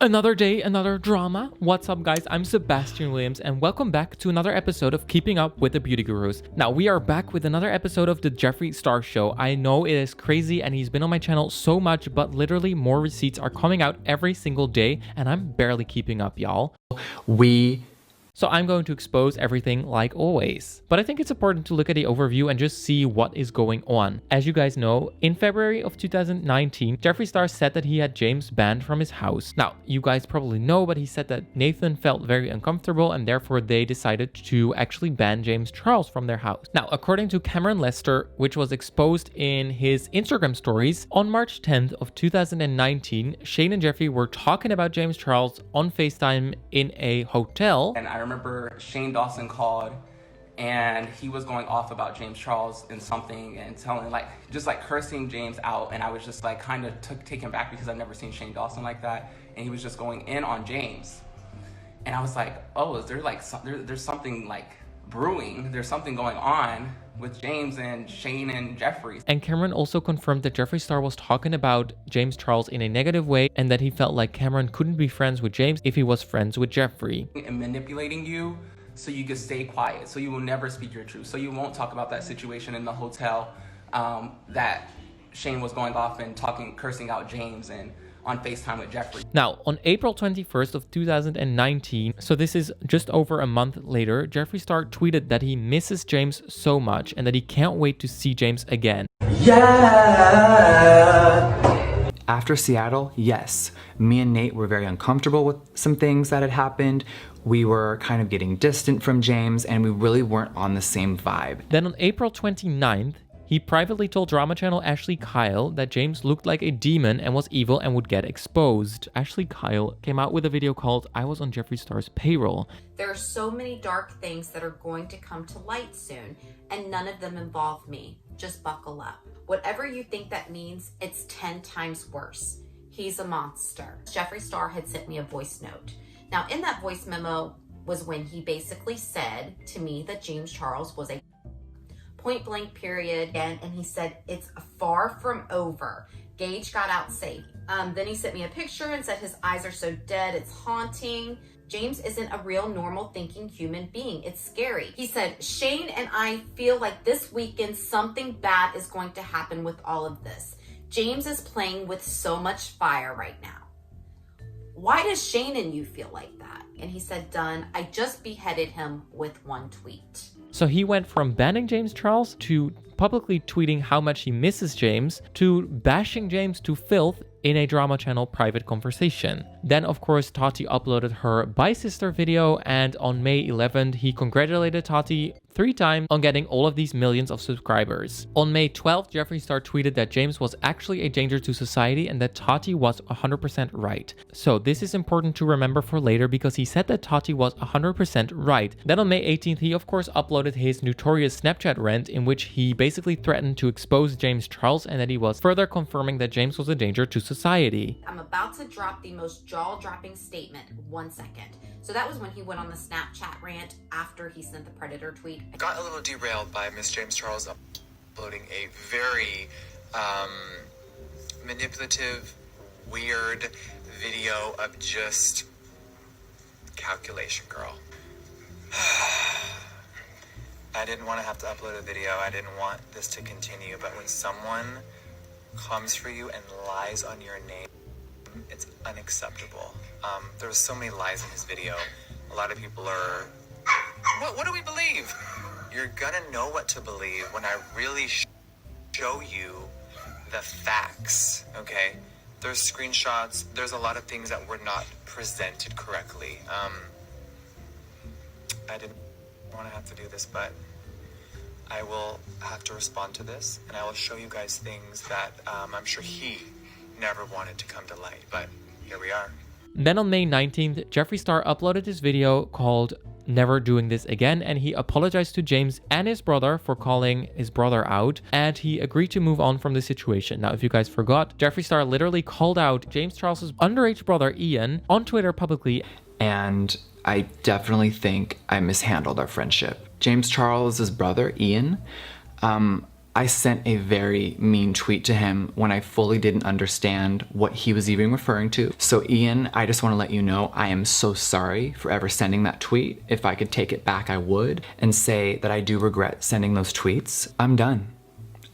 Another day, another drama. What's up, guys? I'm Sebastian Williams and welcome back to another episode of Keeping Up with the Beauty Gurus. Now, we are back with another episode of the Jeffree Star Show. I know it is crazy and he's been on my channel so much, but literally more receipts are coming out every single day and I'm barely keeping up, y'all. So I'm going to expose everything like always. But I think it's important to look at the overview and just see what is going on. As you guys know, in February of 2019, Jeffree Star said that he had James banned from his house. Now, you guys probably know, but he said that Nathan felt very uncomfortable and therefore they decided to actually ban James Charles from their house. Now, according to Cameron Lester, which was exposed in his Instagram stories, on March 10th of 2019, Shane and Jeffree were talking about James Charles on FaceTime in a hotel. And I remember Shane Dawson called and he was going off about James Charles and something and telling just cursing James out, and I was just like kind of taken back because I've never seen Shane Dawson like that, and he was just going in on James, and I was like, oh, is there there's something like brewing, there's something going on with James and Shane and Jeffree. And Cameron also confirmed that Jeffree Star was talking about James Charles in a negative way and that he felt like Cameron couldn't be friends with James if he was friends with Jeffree. And manipulating you so you can stay quiet, so you will never speak your truth, so you won't talk about that situation in the hotel that Shane was going off and cursing out James and on FaceTime with Jeffree. Now, on April 21st of 2019, so this is just over a month later, Jeffree Star tweeted that he misses James so much and that he can't wait to see James again. Yeah! After Seattle, yes, me and Nate were very uncomfortable with some things that had happened. We were kind of getting distant from James and we really weren't on the same vibe. Then on April 29th, he privately told drama channel Ashley Kyle that James looked like a demon and was evil and would get exposed. Ashley Kyle came out with a video called I Was on Jeffree Star's Payroll. There are so many dark things that are going to come to light soon, and none of them involve me. Just buckle up. Whatever you think that means, it's 10 times worse. He's a monster. Jeffree Star had sent me a voice note. Now, in that voice memo was when he basically said to me that James Charles was a point blank period, and he said it's far from over. Gage got out safe. Then he sent me a picture and said his eyes are so dead it's haunting. James isn't a real normal thinking human being. It's scary. He said, Shane and I feel like this weekend something bad is going to happen with all of this. James is playing with so much fire right now. Why does Shane and you feel like that? And he said, done. I just beheaded him with one tweet. So he went from banning James Charles to publicly tweeting how much he misses James to bashing James to filth in a drama channel private conversation. Then, of course, Tati uploaded her Bye Sister video, and on May 11th, he congratulated Tati 3 times on getting all of these millions of subscribers. On May 12th, Jeffree Star tweeted that James was actually a danger to society and that Tati was 100% right. So this is important to remember for later because he said that Tati was 100% right. Then on May 18th, he of course uploaded his notorious Snapchat rant in which he basically threatened to expose James Charles and that he was further confirming that James was a danger to society. I'm about to drop the most jaw-dropping statement. 1 second. So that was when he went on the Snapchat rant after he sent the Predator tweet. Got a little derailed by Miss James Charles uploading a very manipulative, weird video of just calculation, girl. I didn't want to have to upload a video. I didn't want this to continue, but when someone comes for you and lies on your name, it's unacceptable. There was so many lies in his video. A lot of people are, what do we believe? You're gonna know what to believe when I really show you the facts, okay? There's screenshots, there's a lot of things that were not presented correctly. I didn't want to have to do this, but I will have to respond to this, and I will show you guys things that I'm sure he never wanted to come to light, but here we are. Then on May 19th, Jeffree Star uploaded this video called Never Doing This Again, and he apologized to James and his brother for calling his brother out, and he agreed to move on from the situation. Now, if you guys forgot, Jeffree Star literally called out James Charles's underage brother Ian on Twitter publicly. And I definitely think I mishandled our friendship. James Charles's brother, Ian, I sent a very mean tweet to him when I fully didn't understand what he was even referring to. So Ian, I just want to let you know I am so sorry for ever sending that tweet. If I could take it back, I would, and say that I do regret sending those tweets. I'm done.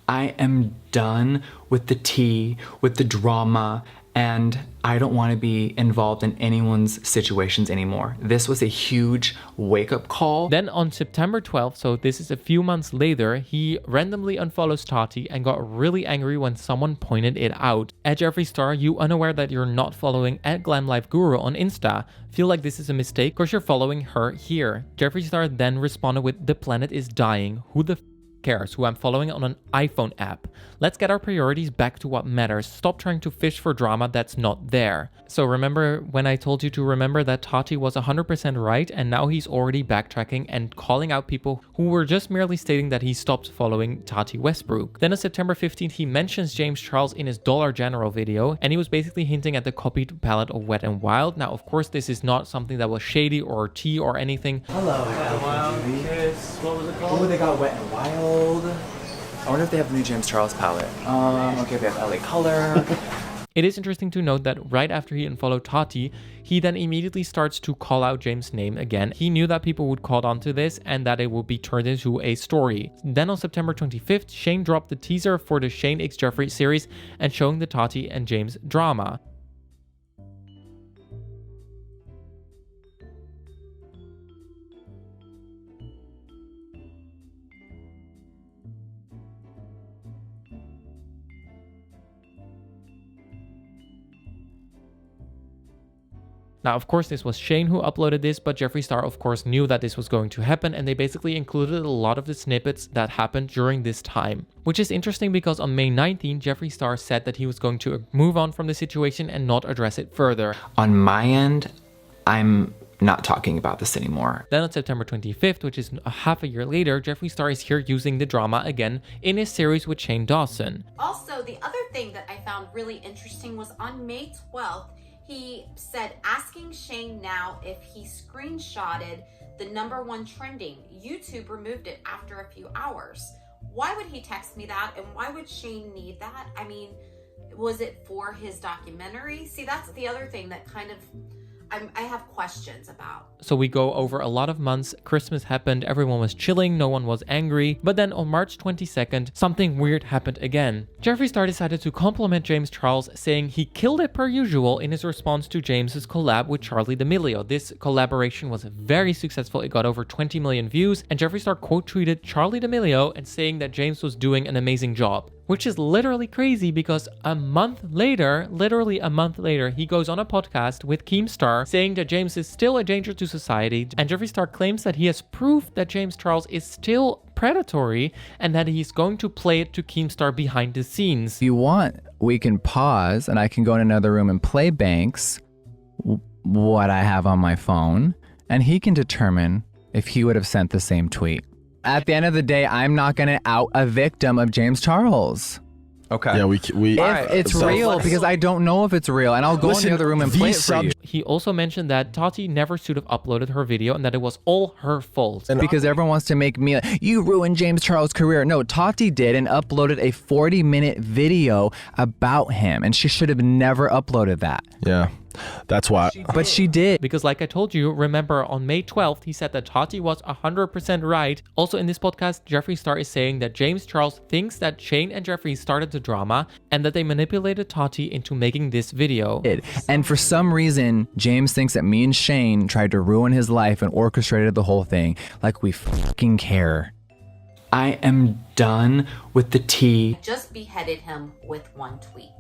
I am done with the tea, with the drama, and I don't want to be involved in anyone's situations anymore. This was a huge wake-up call. Then on September 12th, so this is a few months later, he randomly unfollows Tati and got really angry when someone pointed it out. At Jeffree Star, you unaware that you're not following at @GlamLifeGuru on Insta. Feel like this is a mistake because you're following her here. Jeffree Star then responded with, "The planet is dying. Who the cares who I'm following on an iPhone app? Let's get our priorities back to what matters. Stop trying to fish for drama that's not there." So remember when I told you to remember that Tati was 100% right, and now he's already backtracking and calling out people who were just merely stating that he stopped following Tati Westbrook. Then on September 15th, he mentions James Charles in his Dollar General video, and he was basically hinting at the copied palette of Wet n Wild. Now, of course, this is not something that was shady or tea or anything. Hello, Wet n Wild, Kiss, what was it called? Oh, they got Wet n Wild. I wonder if they have the new James Charles palette. Okay, we have LA Color. It is interesting to note that right after he unfollowed Tati, he then immediately starts to call out James' name again. He knew that people would caught on to this and that it would be turned into a story. Then on September 25th, Shane dropped the teaser for the Shane x Jeffree series and showing the Tati and James drama. Now, of course, this was Shane who uploaded this, but Jeffree Star, of course, knew that this was going to happen, and they basically included a lot of the snippets that happened during this time. Which is interesting because on May 19th, Jeffree Star said that he was going to move on from the situation and not address it further. On my end, I'm not talking about this anymore. Then on September 25th, which is a half a year later, Jeffree Star is here using the drama again in his series with Shane Dawson. Also, the other thing that I found really interesting was on May 12th, he said, asking Shane now if he screenshotted the #1 trending. YouTube removed it after a few hours. Why would he text me that? And why would Shane need that? I mean, was it for his documentary? See, that's the other thing that kind of I have questions about. So we go over a lot of months. Christmas happened, everyone was chilling, no one was angry. But then on March 22nd, something weird happened again. Jeffree Star decided to compliment James Charles, saying he killed it per usual in his response to James's collab with Charli D'Amelio. This collaboration was very successful. It got over 20 million views, and Jeffree Star quote tweeted Charli D'Amelio and saying that James was doing an amazing job. Which is literally crazy because literally a month later, he goes on a podcast with Keemstar saying that James is still a danger to society, and Jeffree Star claims that he has proof that James Charles is still predatory and that he's going to play it to Keemstar behind the scenes. If you want, we can pause and I can go in another room and play Banks what I have on my phone, and he can determine if he would have sent the same tweet. At the end of the day, I'm not going to out a victim of James Charles. Okay. Yeah, we if it's real, because I don't know if it's real, and I'll go in the other room and play it for you. He also mentioned that Tati never should have uploaded her video and that it was all her fault. Because everyone wants to make me like, you ruined James Charles' career. No, Tati did and uploaded a 40-minute video about him, and she should have never uploaded that. Yeah. That's why. But she did. Because like I told you, remember on May 12th, he said that Tati was 100% right. Also in this podcast, Jeffree Star is saying that James Charles thinks that Shane and Jeffree started the drama and that they manipulated Tati into making this video. And for some reason, James thinks that me and Shane tried to ruin his life and orchestrated the whole thing. Like we fucking care. I am done with the tea. Just beheaded him with one tweet.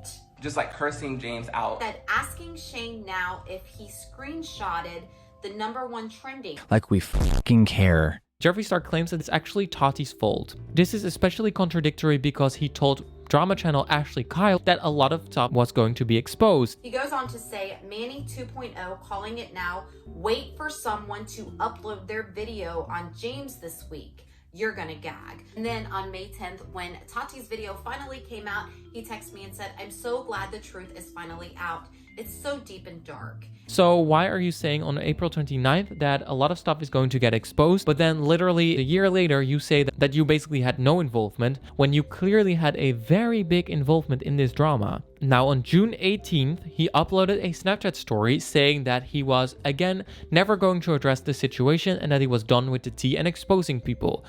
Just like cursing James out. That asking Shane now if he screenshotted the #1 trending. Like we fucking care. Jeffree Star claims that it's actually Tati's fault. This is especially contradictory because he told drama channel Ashley Kyle that a lot of stuff was going to be exposed. He goes on to say, Manny 2.0 calling it now, wait for someone to upload their video on James this week. You're gonna gag. And then on May 10th, when Tati's video finally came out, he texted me and said, I'm so glad the truth is finally out. It's so deep and dark. So why are you saying on April 29th that a lot of stuff is going to get exposed, but then literally a year later you say that you basically had no involvement when you clearly had a very big involvement in this drama? Now on June 18th, he uploaded a Snapchat story saying that he was, again, never going to address the situation and that he was done with the tea and exposing people.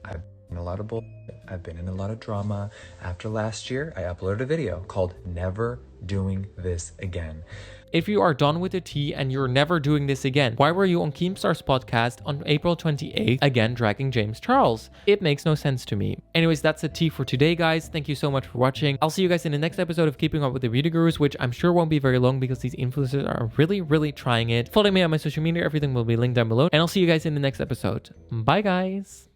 I've been in a lot of I've been in a lot of drama. After last year, I uploaded a video called Never Doing This Again. If you are done with the tea and you're never doing this again, why were you on Keemstar's podcast on April 28th, again dragging James Charles? It makes no sense to me. Anyways, that's the tea for today, guys. Thank you so much for watching. I'll see you guys in the next episode of Keeping Up with the Beauty Gurus, which I'm sure won't be very long because these influencers are really trying it. Follow me on my social media. Everything will be linked down below. And I'll see you guys in the next episode. Bye, guys.